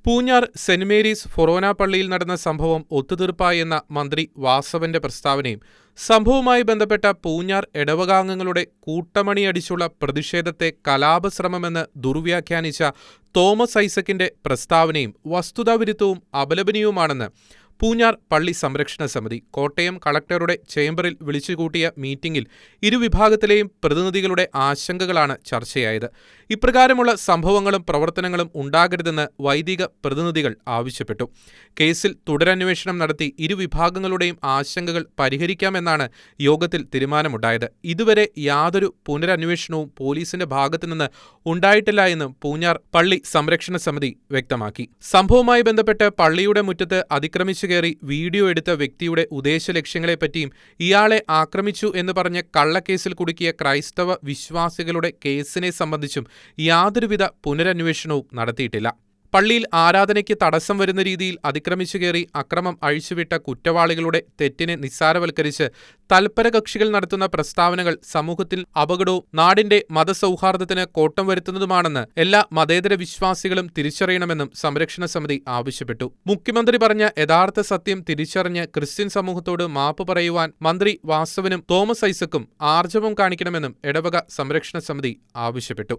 Poonjar saint Mary's ഫൊറോന പള്ളിയിൽ നടന്ന സംഭവം ഒത്തുതീർപ്പായെന്ന മന്ത്രി വാസവന്റെ പ്രസ്താവനയും സംഭവവുമായി ബന്ധപ്പെട്ട പൂഞ്ഞാർ ഇടവകാംഗങ്ങളുടെ കൂട്ടമണിയടിച്ചുള്ള പ്രതിഷേധത്തെ കലാപശ്രമമെന്ന് ദുർവ്യാഖ്യാനിച്ച തോമസ് ഐസക്കിന്റെ പ്രസ്താവനയും വസ്തുതാവിരുദ്ധവും അപലപനീയവുമാണെന്ന് പൂഞ്ഞാർ പള്ളി സംരക്ഷണ സമിതി കോട്ടയം കളക്ടറുടെ ചേംബറിൽ വിളിച്ചുകൂട്ടിയ മീറ്റിംഗിൽ ഇരുവിഭാഗത്തിലെയും പ്രതിനിധികളുടെ ആശങ്കകളാണ് ചർച്ചയായത്. ഇപ്രകാരമുള്ള സംഭവങ്ങളും പ്രവർത്തനങ്ങളും ഉണ്ടാകരുതെന്ന് വൈദിക പ്രതിനിധികൾ ആവശ്യപ്പെട്ടു. കേസിൽ തുടരന്വേഷണം നടത്തി ഇരുവിഭാഗങ്ങളുടെയും ആശങ്കകൾ പരിഹരിക്കാമെന്നാണ് യോഗത്തിൽ തീരുമാനമുണ്ടായത്. ഇതുവരെ യാതൊരു പുനരന്വേഷണവും പോലീസിന്റെ ഭാഗത്തുനിന്ന് ഉണ്ടായിട്ടില്ല എന്നും പൂഞ്ഞാർ പള്ളി സംരക്ഷണ സമിതി വ്യക്തമാക്കി. സംഭവവുമായി ബന്ധപ്പെട്ട് പള്ളിയുടെ മുറ്റത്ത് അതിക്രമിച്ചു കയറി വീഡിയോ എടുത്ത വ്യക്തിയുടെ ഉദ്ദേശ ലക്ഷ്യങ്ങളെപ്പറ്റിയും ഇയാളെ ആക്രമിച്ചു എന്ന് പറഞ്ഞ് കള്ളക്കേസിൽ കുടുക്കിയ ക്രൈസ്തവ വിശ്വാസികളുടെ കേസിനെ സംബന്ധിച്ചും യാതൊരുവിധ പുനരന്വേഷണവും നടത്തിയിട്ടില്ല. പള്ളിയിൽ ആരാധനയ്ക്ക് തടസ്സം വരുന്ന രീതിയിൽ അതിക്രമിച്ചു കയറി അക്രമം അഴിച്ചുവിട്ട കുറ്റവാളികളുടെ തെറ്റിനെ നിസ്സാരവൽക്കരിച്ച് തൽപരകക്ഷികൾ നടത്തുന്ന പ്രസ്താവനകൾ സമൂഹത്തിൽ അപകടവും നാടിന്റെ മതസൗഹാർദ്ദത്തിന് കോട്ടം വരുത്തുന്നതുമാണെന്ന് എല്ലാ മതേതര വിശ്വാസികളും തിരിച്ചറിയണമെന്നും സംരക്ഷണ സമിതി ആവശ്യപ്പെട്ടു. മുഖ്യമന്ത്രി പറഞ്ഞ യഥാർത്ഥ സത്യം തിരിച്ചറിഞ്ഞ് ക്രിസ്ത്യൻ സമൂഹത്തോട് മാപ്പ് പറയുവാൻ മന്ത്രി വാസവനും തോമസ് ഐസക്കും ആർജവം കാണിക്കണമെന്നും ഇടവക സംരക്ഷണ സമിതി ആവശ്യപ്പെട്ടു.